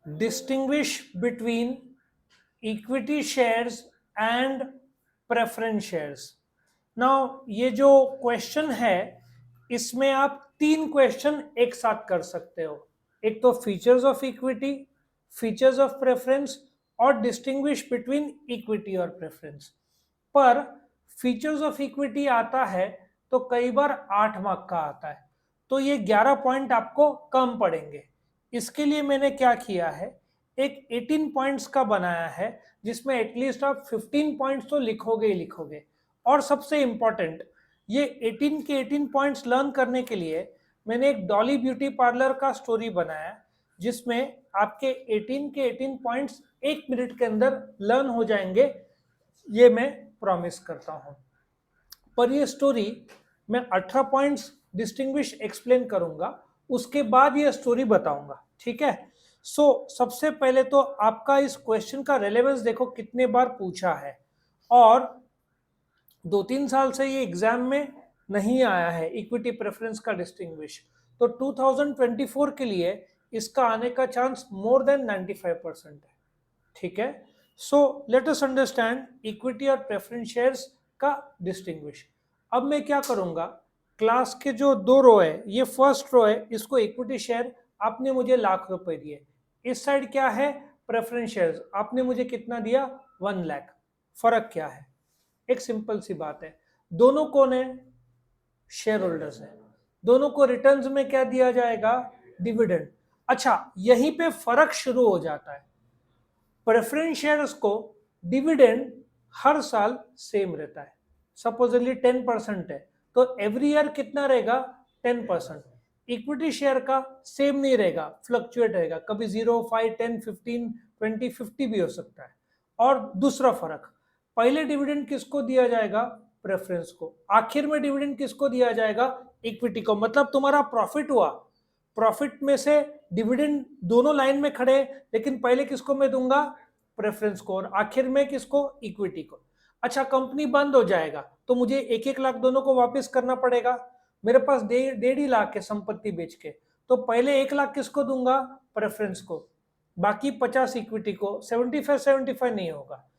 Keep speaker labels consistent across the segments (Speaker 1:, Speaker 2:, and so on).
Speaker 1: Distinguish between equity shares and preference shares. Now ये जो question है इसमें आप तीन क्वेश्चन एक साथ कर सकते हो। एक तो features of equity, features of preference और डिस्टिंग्विश बिटवीन इक्विटी और प्रेफरेंस। पर फीचर्स ऑफ इक्विटी आता है तो कई बार 8 मार्क का आता है, तो ये 11 पॉइंट आपको कम पड़ेंगे। इसके लिए मैंने क्या किया है, एक 18 पॉइंट्स का बनाया है जिसमें एटलीस्ट आप 15 पॉइंट्स तो लिखोगे ही लिखोगे। और सबसे इंपॉर्टेंट, ये 18 के 18 पॉइंट्स लर्न करने के लिए मैंने एक डॉली ब्यूटी पार्लर का स्टोरी बनाया जिसमें आपके 18 के 18 पॉइंट्स 1 मिनट के अंदर लर्न हो जाएंगे, ये मैं प्रॉमिस करता हूं। पर ये स्टोरी मैं 18 पॉइंट्स डिस्टिंग्विश एक्सप्लेन करूंगा, उसके बाद ये स्टोरी बताऊंगा, ठीक है। सबसे पहले तो आपका इस क्वेश्चन का रेलेवेंस देखो कितने बार पूछा है, और 2-3 साल से ये एग्जाम में नहीं आया है इक्विटी प्रेफरेंस का डिस्टिंग्विश। तो 2024 के लिए इसका आने का चांस मोर देन 95% है, ठीक है। लेट अस अंडरस्टैंड इक्विटी और प्रेफरेंस शेयर्स का डिस्टिंग्विश। अब मैं क्या करूंगा, क्लास के जो 2 रो है, ये फर्स्ट रो है, इसको इक्विटी शेयर आपने मुझे ₹1,00,000 दिए। इस साइड क्या है, प्रेफरेंस शेयर्स, आपने मुझे कितना दिया, 1,00,000। फर्क क्या है, एक सिंपल सी बात है, दोनों कौन है, शेयर होल्डर्स है। दोनों को रिटर्न्स में क्या दिया जाएगा, डिविडेंड। अच्छा, यहीं पे फर्क शुरू हो जाता है। प्रेफरेंस शेयर्स को डिविडेंड हर साल सेम रहता है, सपोजली 10% है तो एवरी ईयर कितना रहेगा, 10%। इक्विटी शेयर का सेम नहीं रहेगा, फ्लक्चुएट रहेगा, कभी 0, 5, 10, 15, 20, 50 भी हो सकता है। और दूसरा फर्क, पहले डिविडेंड किसको दिया जाएगा, प्रेफरेंस को, आखिर में डिविडेंड किसको दिया जाएगा, इक्विटी को। मतलब तुम्हारा प्रॉफिट हुआ, प्रॉफिट में से डिविडेंड दोनों लाइन में खड़े, लेकिन पहले किसको मैं दूंगा, प्रेफरेंस को, और आखिर में किसको, इक्विटी को। अच्छा, कंपनी बंद हो जाएगा तो मुझे 1-1 लाख दोनों को वापस करना पड़ेगा। मेरे पास 1.5 लाख है संपत्ति बेच के, तो पहले 1 लाख किसको दूंगा, प्रेफरेंस को, बाकी 50 इक्विटी को। 75-75 नहीं होगा।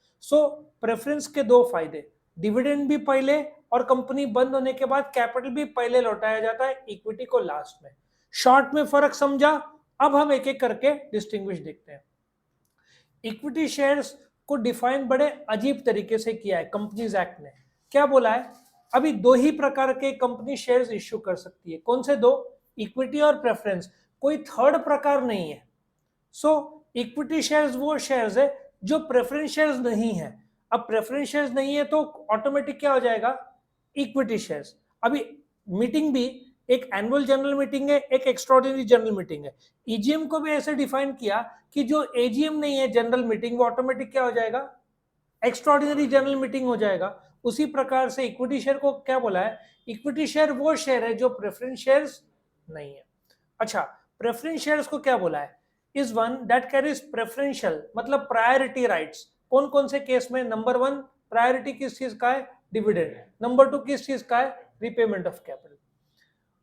Speaker 1: प्रेफरेंस के 2 फायदे, डिविडेंड भी पहले, और कंपनी बंद होने के बाद कैपिटल भी पहले लौटाया जाता है, इक्विटी को लास्ट में। शॉर्ट में फर्क समझा। अब हम एक एक करके डिस्टिंग्विश देखते हैं। इक्विटी शेयर्स को डिफाइन बड़े अजीब तरीके से किया है कंपनीज एक्ट ने। क्या बोला है, अभी 2 ही प्रकार के कंपनी शेयर्स इश्यू कर सकती है। कौन से 2, इक्विटी और प्रेफरेंस, कोई थर्ड प्रकार नहीं है। इक्विटी शेयर्स वो शेयर्स है जो प्रेफरेंस शेयर्स नहीं है। अब प्रेफरेंस शेयर्स नहीं है तो ऑटोमेटिक क्या हो जाएगा, इक्विटी शेयर्स। अभी मीटिंग भी एक एनुअल जनरल मीटिंग है, एक एक्स्ट्राऑर्डिनरी जनरल मीटिंग है। ईजीएम को भी ऐसे डिफाइन किया कि जो एजीएम नहीं है जनरल मीटिंग, वो ऑटोमेटिक क्या हो जाएगा, एक्स्ट्राऑर्डिनरी जनरल मीटिंग हो जाएगा। उसी प्रकार से इक्विटी शेयर को क्या बोला है, इक्विटी शेयर वो शेयर है जो प्रेफरेंस शेयर्स नहीं है। अच्छा, प्रेफरेंस शेयर्स को क्या बोला है, is one that carries preferential, मतलब प्रायोरिटी राइट्स। कौन कौन से केस में, नंबर 1 प्रायोरिटी किस चीज का है, डिविडेंड। नंबर 2 किस चीज का है, repayment of capital,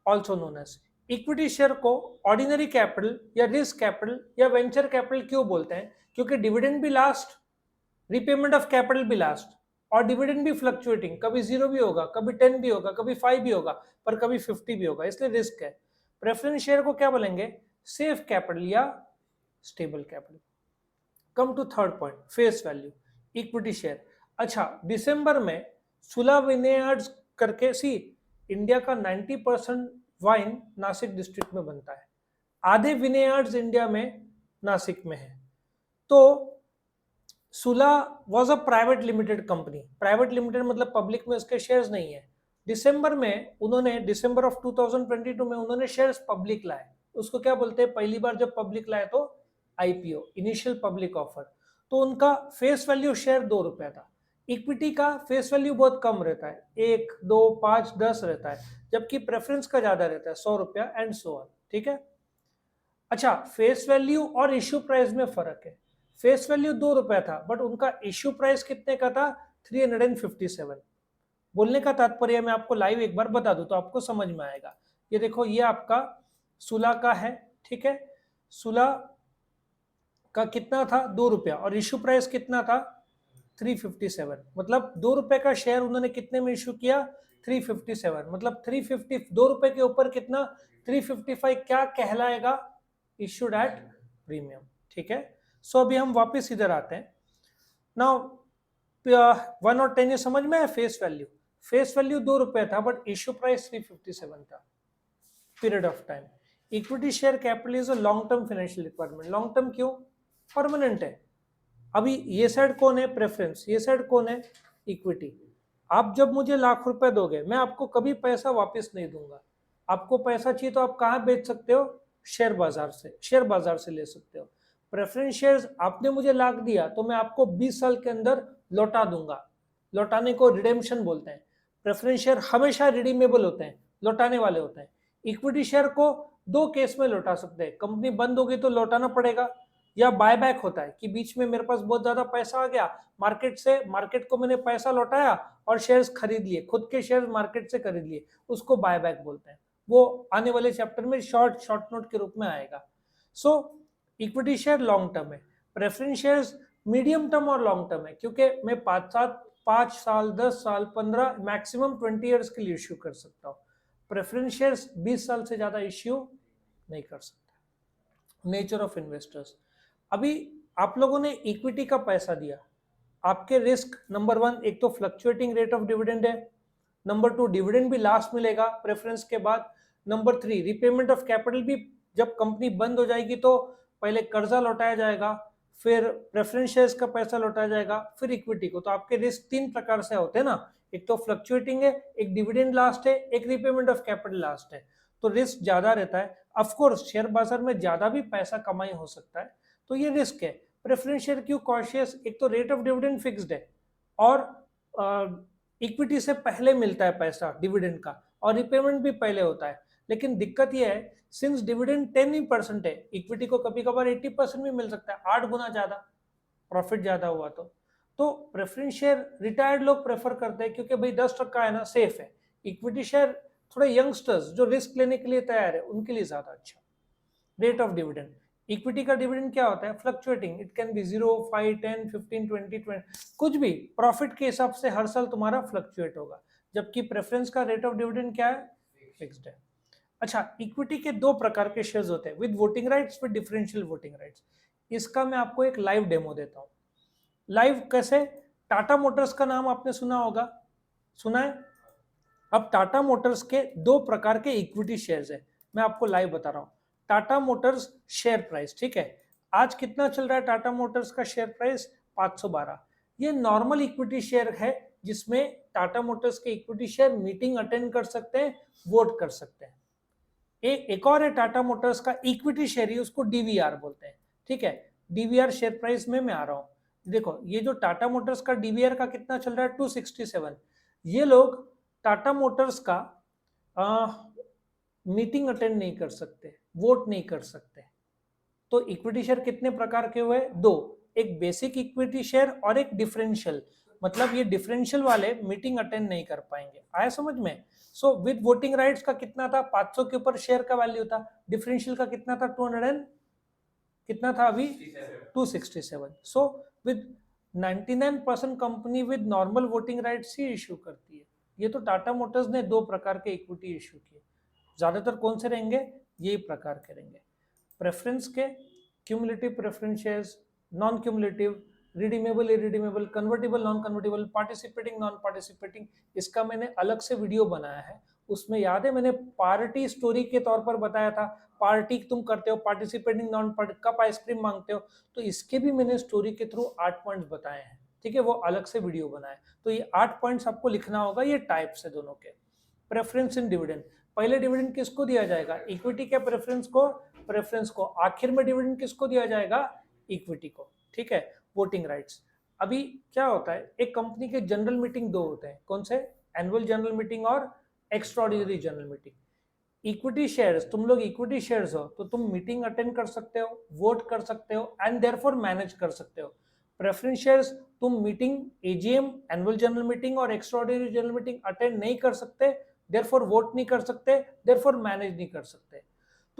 Speaker 1: also known as. Equity share को ऑर्डिनरी कैपिटल या रिस्क कैपिटल या वेंचर कैपिटल क्यों बोलते हैं, क्योंकि डिविडेंड भी लास्ट, रिपेमेंट ऑफ कैपिटल भी लास्ट, और डिविडेंड भी फ्लक्चुएटिंग, कभी 0 भी होगा, कभी 10 भी होगा, कभी 5 भी होगा, पर कभी 50 भी होगा, इसलिए रिस्क है। प्रेफरेंस शेयर को क्या बोलेंगे, सेफ कैपिटल या stable capital. Come to third point, face value, equity share. अच्छा, दिसंबर में सुला विनेयार्ड्स करके, सी इंडिया का 90% वाइन नासिक डिस्ट्रिक्ट में बनता है, आधे विनेयार्ड्स इंडिया में नासिक में है। तो सुला was a private limited company, private limited मतलब पब्लिक में उसके शेयर्स नहीं है। दिसंबर में उन्होंने, दिसंबर ऑफ 2022 में उन्होंने शेयर्स पब्लिक लाए। उसको क्या बोलते हैं, पहली बार जब पब्लिक लाए तो आईपीओ, इनिशियल पब्लिक ऑफर। तो उनका फेस वैल्यू शेयर ₹2 था। इक्विटी का फेस वैल्यू बहुत कम रहता है, 1, 2, 5, 10 रहता है, जबकि प्रेफरेंस का ज्यादा रहता है, ₹100 एंड सो ऑन, ठीक है। अच्छा, फेस वैल्यू और इश्यू प्राइस में फर्क है। फेस वैल्यू ₹2 था, बट उनका इश्यू प्राइस कितने का था, 357। बोलने का तात्पर्य मैं आपको लाइव एक बार बता दूं तो आपको समझ में आएगा। ये देखो, ये आपका सुला का है, ठीक है। सुला का कितना था, 2 रुपया, और इश्यू प्राइस कितना था, 357। मतलब 2 रुपए का शेयर उन्होंने कितने में इश्यू किया, 357। मतलब 350, 2 रुपए के ऊपर कितना, 355 क्या कहलाएगा, इश्यूड एट प्रीमियम। ठीक है, सो अभी हम वापस इधर आते हैं। नाउ 1 और 10 ये समझ में है। फेस वैल्यू, फेस वैल्यू 2 रुपए था बट इश्यू प्राइस 357 था। Period of time, equity share capital is a long term financial requirement. Long term क्यों, परमानेंट है। अभी ये साइड कौन है, प्रेफरेंस, ये साइड कौन है, इक्विटी। आप जब मुझे लाख रुपए दोगे, मैं आपको कभी पैसा वापस नहीं दूंगा। आपको पैसा चाहिए तो आप कहाँ बेच सकते हो, शेयर बाजार से, शेयर बाजार से ले सकते हो। प्रेफरेंस शेयर्स आपने मुझे लाख दिया तो मैं आपको 20 साल के अंदर लौटा दूंगा। लौटाने को रिडेम्पशन बोलते हैं। प्रेफरेंस शेयर हमेशा रिडीमेबल होते हैं, लौटाने वाले होते हैं। इक्विटी शेयर को 2 केस में लौटा सकते हैं, कंपनी बंद होगी तो लौटाना पड़ेगा, या बायबैक होता है कि बीच में मेरे पास बहुत ज्यादा पैसा आ गया मार्केट से, मार्केट को मैंने पैसा लौटाया और शेयर्स खरीद लिए, खुद के शेयर्स मार्केट से खरीद लिए, उसको बायबैक बोलते हैं। वो आने वाले चैप्टर में शॉर्ट नोट के रूप में आएगा। सो इक्विटी शेयर लॉन्ग टर्म है, प्रेफरेंस शेयर्स मीडियम टर्म और लॉन्ग टर्म है, क्योंकि मैं 5 साल 10 साल 15 मैक्सिमम 20 ईयर्स के लिए इश्यू कर सकता हूँ। प्रेफरेंस शेयर्स 20 साल से ज्यादा इश्यू नहीं कर सकता। नेचर ऑफ इन्वेस्टर्स, अभी आप लोगों ने इक्विटी का पैसा दिया, आपके रिस्क नंबर 1 एक तो फ्लक्चुएटिंग रेट ऑफ डिविडेंड है, नंबर 2 डिविडेंड भी लास्ट मिलेगा प्रेफरेंस के बाद, नंबर 3 रिपेमेंट ऑफ कैपिटल भी, जब कंपनी बंद हो जाएगी तो पहले कर्जा लौटाया जाएगा, फिर प्रेफरेंस शेयर्स का पैसा लौटाया जाएगा, फिर इक्विटी को। तो आपके रिस्क 3 प्रकार से होते हैं ना, एक तो फ्लक्चुएटिंग है, एक डिविडेंड लास्ट है, एक रिपेमेंट ऑफ कैपिटल लास्ट है। तो रिस्क ज्यादा रहता है। ऑफकोर्स शेयर बाजार में ज्यादा भी पैसा कमाई हो सकता है, तो ये रिस्क है। प्रेफरेंस शेयर क्यों कॉशियस, एक तो रेट ऑफ डिविडेंड फिक्स्ड है, और इक्विटी से पहले मिलता है पैसा डिविडेंड का, और रिपेमेंट भी पहले होता है। लेकिन दिक्कत यह है, सिंस डिविडेंड 10% है, इक्विटी को कभी कभार 80% भी मिल सकता है, 8 गुना ज्यादा, प्रॉफिट ज्यादा हुआ तो प्रेफरेंस शेयर रिटायर्ड लोग प्रेफर करते हैं, क्योंकि भाई 10% है ना, सेफ है। इक्विटी शेयर थोड़े यंगस्टर्स जो रिस्क लेने के लिए तैयार है, उनके लिए ज्यादा अच्छा। रेट ऑफ डिविडेंड, इक्विटी का डिविडेंड क्या होता है, फ्लक्चुएटिंग, इट कैन बी 0, 5, 10, 15, 20, कुछ भी, प्रॉफिट के हिसाब से हर साल तुम्हारा फ्लक्चुएट होगा। जबकि प्रेफरेंस का रेट ऑफ डिविडेंड क्या है, फिक्स्ड है। अच्छा, इक्विटी के 2 प्रकार के शेयर्स होते हैं, with voting rights, with differential voting rights. इसका मैं आपको एक लाइव डेमो देता हूं। लाइव कैसे, टाटा मोटर्स का नाम आपने सुना होगा, सुना है। अब टाटा मोटर्स के 2 प्रकार के इक्विटी शेयर्स है, मैं आपको लाइव बता रहा हूं। टाटा मोटर्स शेयर प्राइस, ठीक है, आज कितना चल रहा है टाटा मोटर्स का शेयर प्राइस, 512। ये नॉर्मल इक्विटी शेयर है, जिसमें टाटा मोटर्स के इक्विटी शेयर मीटिंग अटेंड कर सकते हैं, वोट कर सकते हैं। एक और है टाटा मोटर्स का इक्विटी शेयर, ही उसको डीवीआर बोलते हैं। ठीक है, डीवीआर शेयर प्राइस में मैं आ रहा हूं। देखो ये जो टाटा मोटर्स का डीवीआर का कितना चल रहा है, 267। ये लोग टाटा मोटर्स का मीटिंग अटेंड नहीं कर सकते, वोट नहीं कर सकते। तो इक्विटी शेयर कितने प्रकार के हुए, 2, एक बेसिक इक्विटी शेयर और एक डिफरेंशियल। मतलब ये डिफरेंशियल वाले मीटिंग अटेंड नहीं कर पाएंगे, आया समझ में। सो विद वोटिंग राइट्स का कितना था, 500 के ऊपर शेयर का वैल्यू था। डिफरेंशियल का कितना था, 200 कितना था अभी, 267। So with 99% company with normal voting rights he issue करती है। ये तो टाटा मोटर्स ने 2 प्रकार के इक्विटी इश्यू किए। ज्यादातर कौन से रहेंगे, यही प्रकार के रहेंगे। प्रेफरेंस के cumulative preference shares, non cumulative, redeemable irredeemable, convertible non convertible, participating non participating, इसका मैंने अलग से वीडियो बनाया है। उसमें याद है मैंने पार्टी स्टोरी के तौर पर बताया था, पार्टी तुम करते हो, participating non party, cup ice cream मांगते हो, तो इसके भी मैंने स्टोरी के थ्रू 8 पॉइंट्स बताए हैं। ठीक है, वो अलग से वीडियो बनाए, तो ये 8 पॉइंट्स आपको लिखना होगा, ये टाइप्स है दोनों के। प्रेफरेंस इन डिविडेंड, पहले डिविडेंड किसको दिया जाएगा, इक्विटी के प्रेफरेंस को, आखिर में डिविडेंड किसको दिया जाएगा, इक्विटी को। ठीक है, वोटिंग राइट्स। अभी क्या होता है, एक कंपनी के जनरल मीटिंग 2 होते हैं, कौन से, एनुअल जनरल मीटिंग और extraordinary general meeting. Equity shares, तुम लोग इक्विटी शेयर्स हो तो तुम मीटिंग अटेंड कर सकते हो, वोट कर सकते हो, एंड देयरफॉर मैनेज कर सकते हो। प्रेफरेंस शेयर्स तुम meeting, AGM, annual general meeting और एक्स्ट्राऑर्डिनरी जनरल मीटिंग अटेंड नहीं कर सकते, देयरफॉर वोट नहीं कर सकते, देयरफॉर मैनेज नहीं कर सकते।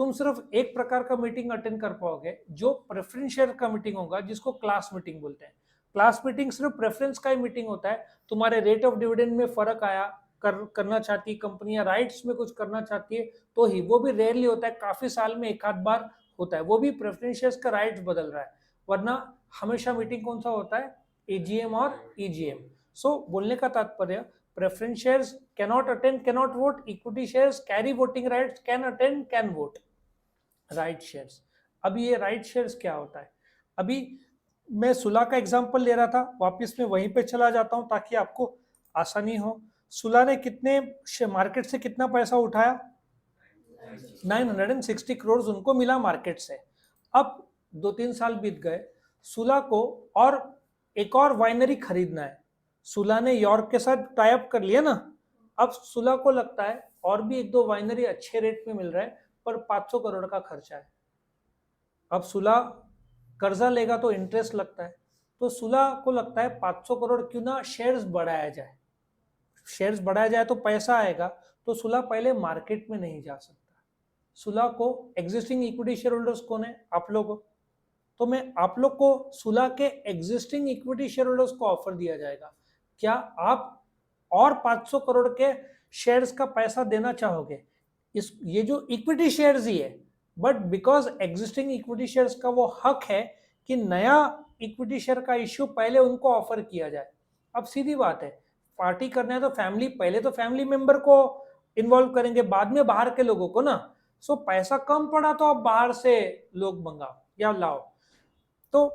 Speaker 1: तुम सिर्फ एक प्रकार का मीटिंग अटेंड कर पाओगे जो प्रेफरेंस शेयर का मीटिंग होगा, जिसको क्लास मीटिंग बोलते हैं। क्लास मीटिंग सिर्फ प्रेफरेंस का ही मीटिंग होता है। तुम्हारे रेट ऑफ डिविडेंड में फर्क आया, करना चाहती है कंपनी या राइट्स में कुछ करना चाहती है तो ही, वो भी रेयरली होता है, काफी साल में एक आध बार होता है, वो भी प्रेफरेंस शेयर्स का राइट्स बदल रहा है, वरना हमेशा मीटिंग कौन सा होता है, एजीएम और ईजीएम। सो बोलने का तात्पर्य, preference shares cannot attend, cannot vote, equity shares carry voting rights, can attend, can vote। right shares, अभी ये right shares क्या होता है, अभी मैं सुला का एग्जांपल ले रहा था, वापस मैं वहीं पे चला जाता हूं ताकि आपको आसानी हो। सुला ने कितने मार्केट से कितना पैसा उठाया, 960 करोड़ उनको मिला मार्केट से। अब 2-3 साल बीत गए, सुला को और एक और वाइनरी खरीदना है, सुला ने यॉर्क के साथ टाई अप कर लिया ना, अब सुला को लगता है और भी एक दो वाइनरी अच्छे रेट में मिल रहा है, पर 500 करोड़ का खर्चा है। अब सुला कर्जा लेगा तो इंटरेस्ट लगता है, तो सुला को लगता है 500 करोड़ क्यों ना शेयर्स बढ़ाया जाए, शेयर्स बढ़ाया जाए तो पैसा आएगा, तो सुला पहले मार्केट में नहीं जा सकता। सुला को एग्जिस्टिंग इक्विटी शेयर होल्डर्स कौन है, आप लोग, तो मैं आप लोग को सुला के एग्जिस्टिंग इक्विटी शेयर होल्डर्स को ऑफर दिया जाएगा, क्या आप और 500 करोड़ के शेयर्स का पैसा देना चाहोगे, इस ये जो इक्विटी शेयर्स ही है, but because existing equity shares का वो हक है कि नया इक्विटी शेयर का इश्यू पहले उनको ऑफर किया जाए। अब सीधी बात है, पार्टी करना है तो फैमिली, पहले तो फैमिली मेंबर को इन्वॉल्व करेंगे, बाद में बाहर के लोगों को ना। सो पैसा कम पड़ा तो आप बाहर से लोग मंगाओ या लाओ। तो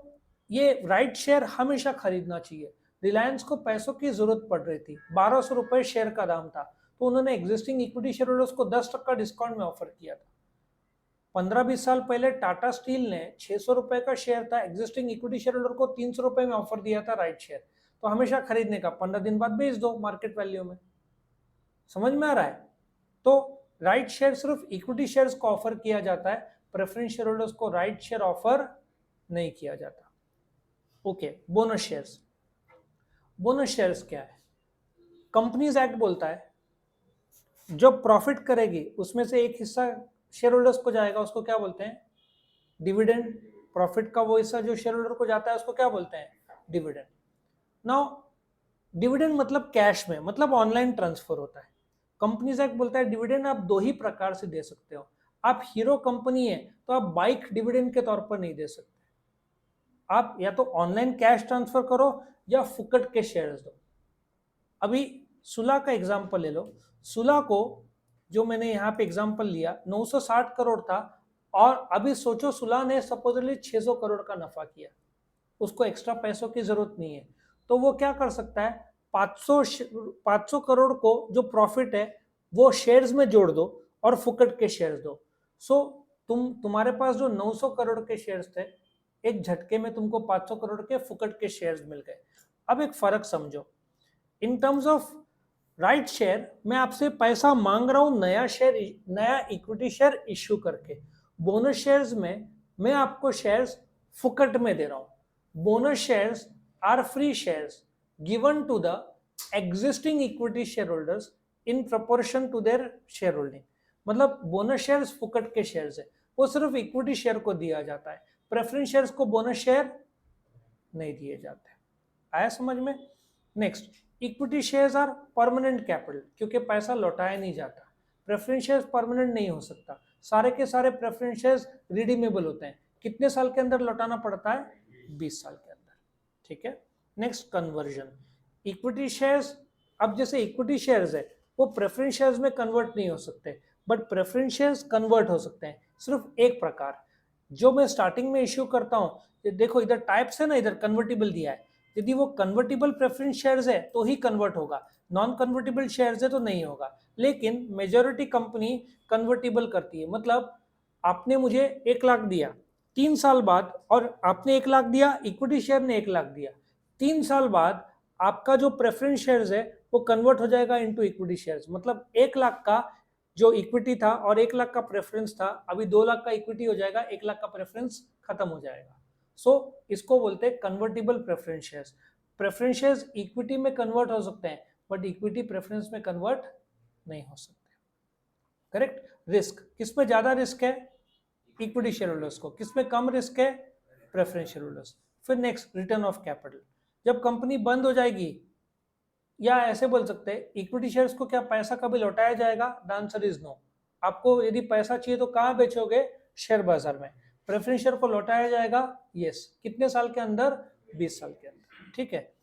Speaker 1: ये राइट शेयर हमेशा खरीदना चाहिए। रिलायंस को पैसों की जरूरत पड़ रही थी, 1200 रुपए शेयर का दाम था, तो उन्होंने एग्जिस्टिंग इक्विटी शेयर होल्डर्स को 10% डिस्काउंट में ऑफर किया था। 15-20 साल पहले टाटा स्टील ने 600 रुपए का शेयर था, एग्जिस्टिंग इक्विटी शेयर होल्डर को 300 रुपए में ऑफर दिया था राइट शेयर, तो हमेशा खरीदने का, 15 दिन बाद बेच दो मार्केट वैल्यू में। समझ में आ रहा है? तो राइट शेयर सिर्फ इक्विटी शेयर्स को ऑफर किया जाता है, प्रेफरेंस शेयर होल्डर्स को राइट शेयर ऑफर नहीं किया जाता। Okay, bonus shares. Bonus shares क्या है, कंपनीज एक्ट बोलता है जो प्रॉफिट करेगी उसमें से एक हिस्सा शेयर होल्डर्स को जाएगा, उसको क्या बोलते हैं, डिविडेंड। प्रॉफिट का वो हिस्सा जो शेयर होल्डर को जाता है उसको क्या बोलते हैं, डिविडेंड। नाउ डिविडेंड मतलब कैश में, मतलब ऑनलाइन ट्रांसफर होता है। कंपनीज एक्ट बोलता है डिविडेंड आप दो ही प्रकार से दे सकते हो, आप हीरो कंपनी है तो आप बाइक डिविडेंड के तौर पर नहीं दे सकते, आप या तो ऑनलाइन कैश ट्रांसफर करो या फुकट के शेयर्स दो। अभी सुला का एग्जांपल ले लो, सुला को जो मैंने यहाँ पे एग्जांपल लिया 960 करोड़ था, और अभी सोचो सुला ने सपोजली 600 करोड़ का नफा किया, उसको एक्स्ट्रा पैसों की जरूरत नहीं है, तो वो क्या कर सकता है, 500 करोड़ को जो प्रॉफिट है वो शेयर्स में जोड़ दो और फुकट के शेयर्स दो। सो तुम्हारे पास जो 900 करोड़ के शेयर्स थे, एक झटके में तुमको 500 करोड़ के फुकट के शेयर्स मिल गए। अब एक फर्क समझो, in terms of right share मैं आपसे पैसा मांग रहा हूं नया शेयर, नया इक्विटी शेयर इश्यू करके। बोनस शेयर्स में मैं आपको शेयर्स फुकट में दे रहा हूं। Bonus shares are free shares given to the existing equity share holders in proportion to their share holding. मतलब बोनस शेयर्स फुकट के शेयर्स है, वो सिर्फ इक्विटी शेयर को दिया जाता है, प्रेफरेंस शेयर्स को बोनस शेयर नहीं दिए जाते। आया समझ में? Next, equity shares are permanent capital, क्योंकि पैसा लौटाया नहीं जाता। प्रेफरेंस शेयर्स परमानेंट नहीं हो सकता, सारे के सारे प्रेफरेंस शेयर्स रिडीमेबल होते हैं, कितने साल के अंदर लौटाना पड़ता है, 20 साल के अंदर। ठीक है। Next, conversion. इक्विटी शेयर्स, अब जैसे इक्विटी शेयर्स है वो प्रेफरेंस शेयर्स में कन्वर्ट नहीं हो सकते, बट प्रेफरेंस शेयर्स कन्वर्ट हो सकते हैं, सिर्फ एक प्रकार, जो मैं स्टार्टिंग में इश्यू करता हूं, देखो इधर टाइप्स है ना, इधर कन्वर्टिबल दिया है, यदि वो कन्वर्टिबल प्रेफरेंस शेयर्स है तो ही कन्वर्ट होगा, नॉन कन्वर्टिबल शेयर्स है तो नहीं होगा। लेकिन मेजॉरिटी कंपनी कन्वर्टिबल करती है, मतलब आपने मुझे 1 लाख दिया, 3 साल बाद, और आपने 1 लाख दिया, इक्विटी शेयर ने 1 लाख दिया, 3 साल बाद आपका जो प्रेफरेंस शेयर्स है वो कन्वर्ट हो जाएगा इनटू इक्विटी शेयर्स। मतलब 1 लाख का जो इक्विटी था और 1 लाख का प्रेफरेंस था, अभी 2 लाख का इक्विटी हो जाएगा, 1 लाख का प्रेफरेंस खत्म हो जाएगा। सो इसको बोलते हैं convertible preference shares. Preference shares equity में कन्वर्ट हो सकते हैं, बट इक्विटी प्रेफरेंस में कन्वर्ट नहीं हो सकते। करेक्ट। रिस्क, किस पे ज्यादा रिस्क है, इक्विटी शेयर होल्डर्स को। किसमें कम रिस्क है? Preference share holders. फिर नेक्स्ट रिटर्न ऑफ कैपिटल, जब कंपनी बंद हो जाएगी, या ऐसे बोल सकते हैं इक्विटी शेयर्स को क्या पैसा कभी लौटाया जाएगा? The answer is no. आपको यदि पैसा चाहिए तो कहाँ बेचोगे? शेयर बाजार में। प्रेफरेंस शेयर को लौटाया जाएगा? यस। कितने साल के अंदर? 20 साल के अंदर। ठीक है।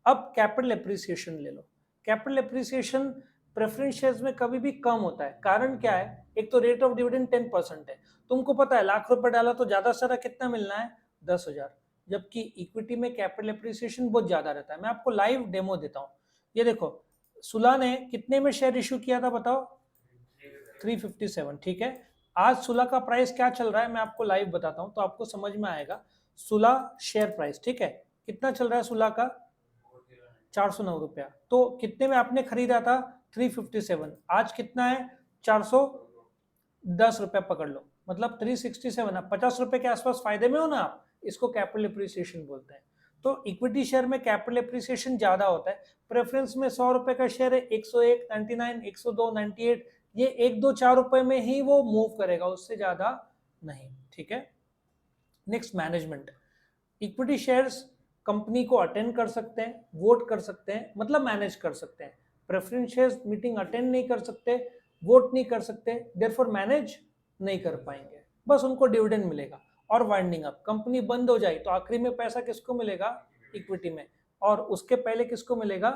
Speaker 1: अब कैपिटल एप्रिसिएशन ले लो। कैपिटल एप्रिसिएशन प्रेफरेंस शेयर्स में कभी भी कम होता है। कारण क्या है? एक तो रेट ऑफ डिविडेंड 10% है। तुमको पता है लाख रुपए डाला तो ज्यादा से ज्यादा कितना मिलना है? 10,000। जबकि इक्विटी में कैपिटल एप्रिसिएशन बहुत ज्यादा रहता है। मैं आपको लाइव डेमो देता हूँ। ये देखो, सुला ने कितने में शेयर इश्यू किया था बताओ? 357। ठीक है। आज सुला का प्राइस क्या चल रहा है मैं आपको लाइव बताता हूं तो आपको समझ में आएगा। सुला शेयर प्राइस, ठीक है, कितना चल रहा है सुला का? 409 रुपया। तो कितने में आपने खरीदा था? 357। आज कितना है? 410 रुपया पकड़ लो, मतलब 367। आप 50 रुपए के आसपास फायदे में हो ना आप। इसको कैपिटल एप्रिसिएशन बोलते हैं। तो इक्विटी शेयर में कैपिटल एप्रिसिएशन ज्यादा होता है। प्रेफरेंस में 100 रुपए का शेयर है, 101, 99, 102, 98, ये 1, 2, 4 रुपए में ही वो मूव करेगा, उससे ज्यादा नहीं। ठीक है। Next, management. Equity shares company को अटेंड कर सकते हैं, वोट कर सकते हैं, मतलब मैनेज कर सकते हैं। प्रेफरेंस शेयर्स मीटिंग अटेंड नहीं कर सकते, वोट नहीं कर सकते, देयरफॉर मैनेज नहीं कर पाएंगे, बस उनको डिविडेंड मिलेगा। और वाइंडिंग अप, कंपनी बंद हो जाए तो आखिरी में पैसा किसको मिलेगा? इक्विटी में। और उसके पहले किसको मिलेगा?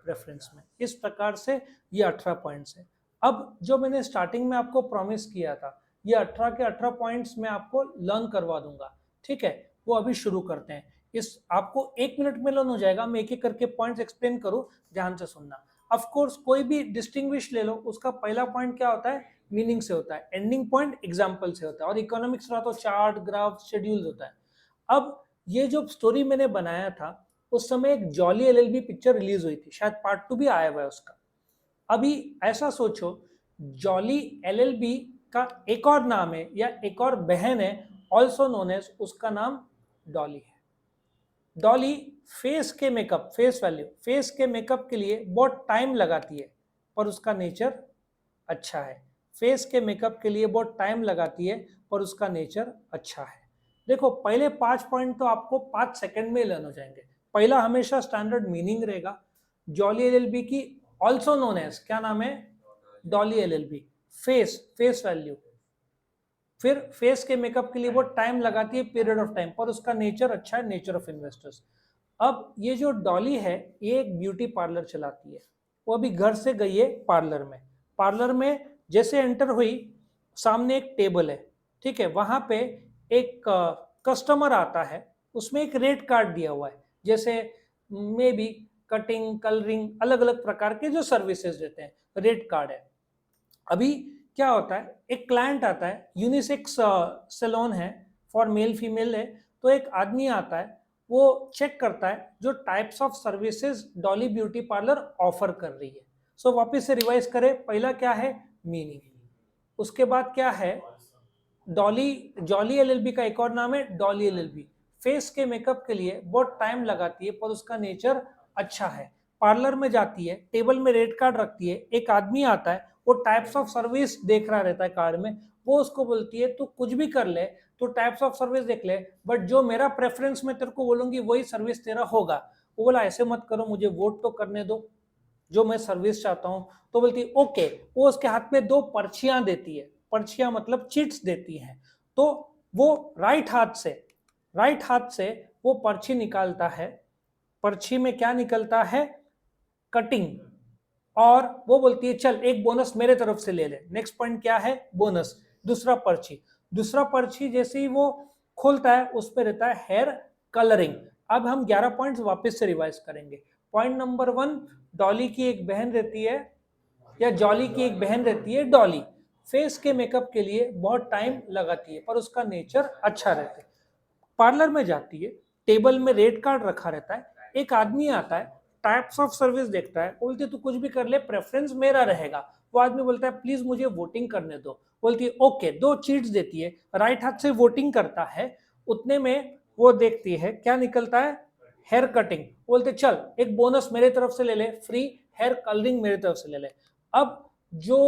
Speaker 1: प्रेफरेंस में। इस प्रकार से ये 18 पॉइंट्स है। अब जो मैंने स्टार्टिंग में आपको प्रॉमिस किया था, ये 18 के 18 पॉइंट्स मैं आपको लर्न करवा दूंगा। ठीक है, वो अभी शुरू करते हैं। इस आपको 1 मिनट में लर्न हो जाएगा। मैं एक एक करके पॉइंट्स एक्सप्लेन करूं, ध्यान से सुनना। ऑफ कोर्स कोई भी डिस्टिंग्विश ले लो, उसका पहला पॉइंट क्या होता है? मीनिंग से होता है। एंडिंग पॉइंट एग्जाम्पल से होता है। और इकोनॉमिक्स रहा तो चार्ट, ग्राफ, शेड्यूल होता है। अब ये जो स्टोरी मैंने बनाया था, उस समय एक जॉली एलएलबी पिक्चर रिलीज हुई थी, शायद पार्ट 2 भी आया हुआ है उसका। अभी ऐसा सोचो, जॉली एलएलबी का एक और नाम है या एक और बहन है, ऑल्सो नोन एज, उसका नाम डॉली है। डॉली फेस के मेकअप, फेस वैल्यू, फेस के मेकअप के लिए बहुत टाइम लगाती है, पर उसका नेचर अच्छा है। फेस के मेकअप के लिए बहुत टाइम लगाती है, पर उसका नेचर अच्छा है। देखो, पहले 5 पॉइंट तो आपको 5 सेकंड में लर्न हो जाएंगे। पहला हमेशा स्टैंडर्ड मीनिंग रहेगा। जॉली एलएलबी की ऑल्सो नोन एज, क्या नाम है? Dolly LLB. Face, face value. फिर फेस के मेकअप के लिए वो टाइम लगाती है, पीरियड ऑफ टाइम, पर उसका नेचर अच्छा है, नेचर ऑफ इन्वेस्टर्स। अब ये जो डॉली है, ये एक ब्यूटी पार्लर चलाती है। वो अभी घर से गई है पार्लर में। पार्लर में जैसे एंटर हुई, सामने एक टेबल है, ठीक है, वहां पे एक कस्टमर आता है, उसमें एक रेट कार्ड दिया हुआ है, जैसे मे बी कटिंग, कलरिंग, अलग अलग प्रकार के जो सर्विसेज देते हैं, रेट कार्ड है। अभी क्या होता है, एक क्लाइंट आता है, यूनिसेक्स सैलून है, फॉर मेल फीमेल है, तो एक आदमी आता है, वो चेक करता है जो types of services Dolly beauty parlour offer कर रही है। सो वापस से रिवाइज करें, पहला क्या है? मीनिंग। उसके बाद क्या है? डॉली, जॉली एलएलबी का एक और नाम है डॉली एलएलबी। फेस के मेकअप के लिए बहुत टाइम लगाती है, पर उसका नेचर अच्छा है। पार्लर में जाती है, टेबल में रेट कार्ड रखती है, एक आदमी आता है, वो टाइप्स ऑफ सर्विस देख रहा रहता है कार्ड में, वो उसको बोलती है तू कुछ भी कर ले, तू टाइप्स ऑफ सर्विस देख ले, बट जो मेरा प्रेफरेंस में तेरे को बोलूंगी वही सर्विस तेरा होगा। वो बोला ऐसे मत करो, मुझे वोट तो करने दो, जो मैं सर्विस चाहता हूँ। तो बोलती है ओके। वो उसके हाथ में 2 पर्चियां देती है, पर्चियां मतलब चिट्स देती हैं। तो वो राइट हाथ से वो पर्ची निकालता है। पर्ची में क्या निकलता है? कटिंग। और वो बोलती है चल एक बोनस मेरे तरफ से ले ले। नेक्स्ट पॉइंट क्या है? बोनस। दूसरा पर्ची जैसे ही वो खोलता है, उस पर रहता है हेयर कलरिंग। अब हम 11 पॉइंट्स वापस से रिवाइज करेंगे। पॉइंट नंबर 1, डॉली की एक बहन रहती है, या जॉली की एक बहन रहती है डॉली, फेस के मेकअप के लिए बहुत टाइम लगाती है, पर उसका नेचर अच्छा रहता है। पार्लर में जाती है, टेबल में रेट कार्ड रखा रहता है, एक आदमी आता है, टाइप्स ऑफ सर्विस देखता है, बोलती है तू कुछ भी कर ले, प्रेफरेंस मेरा रहेगा। वो आदमी बोलता है प्लीज मुझे वोटिंग करने दो। बोलती है ओके, 2 चीट्स देती है, राइट हाथ से वोटिंग करता है, उतने में वो देखती है क्या निकलता है? Hair cutting. बोलते चल एक बोनस मेरे तरफ से ले ले, फ्री हेयर कलरिंग मेरे तरफ से ले ले। अब जो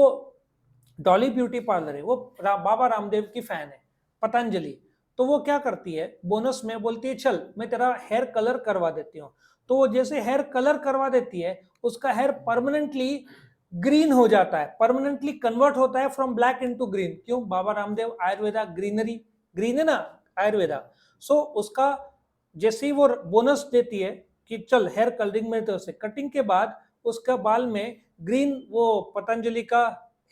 Speaker 1: डॉली ब्यूटी पार्लर है वो बाबा रामदेव की फैन है, पतंजलि, तो वो क्या करती है बोनस में, बोलती है चल मैं तेरा हेयर कलर करवा देती हूँ। तो वो जैसे हेयर कलर करवा देती है, उसका हेयर परमानेंटली ग्रीन हो जाता है, परमानेंटली कन्वर्ट होता है फ्रॉम ब्लैक इनटू ग्रीन। क्यों? बाबा रामदेव आयुर्वेदा, ग्रीनरी, ग्रीन है ना आयुर्वेदा। सो उसका जैसे ही वो बोनस देती है कि चल हेयर कलरिंग में, तो से कटिंग के बाद उसका बाल में ग्रीन वो पतंजलि का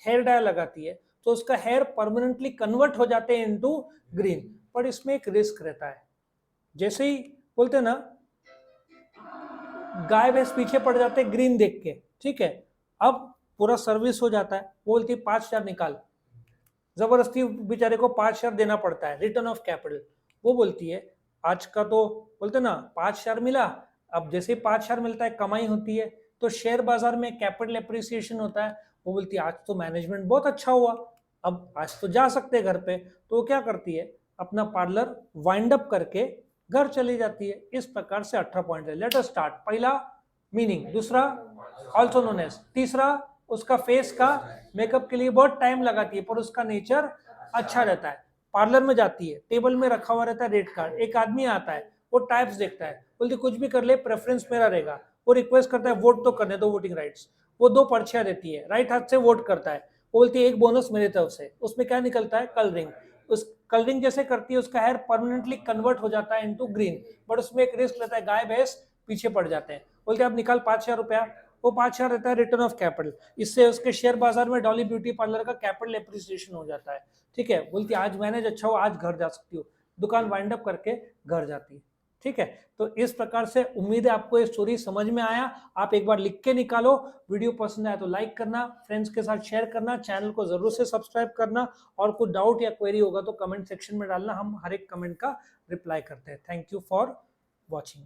Speaker 1: हेयर डाई लगाती है, तो उसका हेयर परमानेंटली कन्वर्ट हो जाते हैं इनटू ग्रीन। पर इसमें एक रिस्क रहता है, जैसे ही बोलते हैं ना गाय भैंस पीछे पड़ जाते हैं ग्रीन देख के, ठीक है, अब पूरा सर्विस हो जाता है, बोलती है 5,000 निकाल, जबरदस्ती बेचारे को 5,000 देना पड़ता है रिटर्न ऑफ कैपिटल। वो बोलती है आज का तो बोलते ना 5,000 मिला, अब जैसे 5,000 मिलता है कमाई होती है, तो शेयर बाजार में कैपिटल एप्रिसिएशन होता है। वो बोलती है आज तो मैनेजमेंट बहुत अच्छा हुआ, अब आज तो जा सकते हैं घर पे। तो वो क्या करती है, अपना पार्लर वाइंड अप करके घर चली जाती है। इस प्रकार से 18 पॉइंट है। Let us start. पहला मीनिंग, दूसरा ऑल्सो नोन एज, तीसरा उसका फेस का मेकअप के लिए बहुत टाइम लगाती है पर उसका नेचर अच्छा रहता है। पार्लर में जाती है, टेबल में रखा हुआ रहता है रेट कार्ड, एक आदमी आता है, वो टाइप्स देखता है, बोलती कुछ भी कर ले प्रेफरेंस मेरा रहेगा। वो रिक्वेस्ट करता है वोट तो करने दो, वोटिंग राइट्स। वो 2 पर्चियां देती है, राइट हाथ से वोट करता है। वो बोलती है एक बोनस मेरे तरफ से। उसमें क्या निकलता है? कलरिंग। उस कलरिंग जैसे करती है उसका हेयर परमानेंटली कन्वर्ट हो जाता है इनटू ग्रीन, बट उसमें एक रिस्क रहता है, गाय भैंस पीछे पड़ जाते हैं। बोलते हैं अब निकाल 5,000 रुपया। वो 5,000 रहता है रिटर्न ऑफ कैपिटल। इससे उसके शेयर बाजार में डॉली ब्यूटी पार्लर का कैपिटल एप्रिसिएशन हो जाता है। ठीक है, बोलती आज मैनेज अच्छा हो, आज घर जा सकती हो। दुकान वाइंड अप करके घर जाती है। ठीक है, तो इस प्रकार से उम्मीद है आपको ये स्टोरी समझ में आया। आप एक बार लिख के निकालो। वीडियो पसंद आया तो लाइक करना, फ्रेंड्स के साथ शेयर करना, चैनल को जरूर से सब्सक्राइब करना, और कुछ डाउट या क्वेरी होगा तो कमेंट सेक्शन में डालना, हम हर एक कमेंट का रिप्लाई करते हैं। Thank you for watching.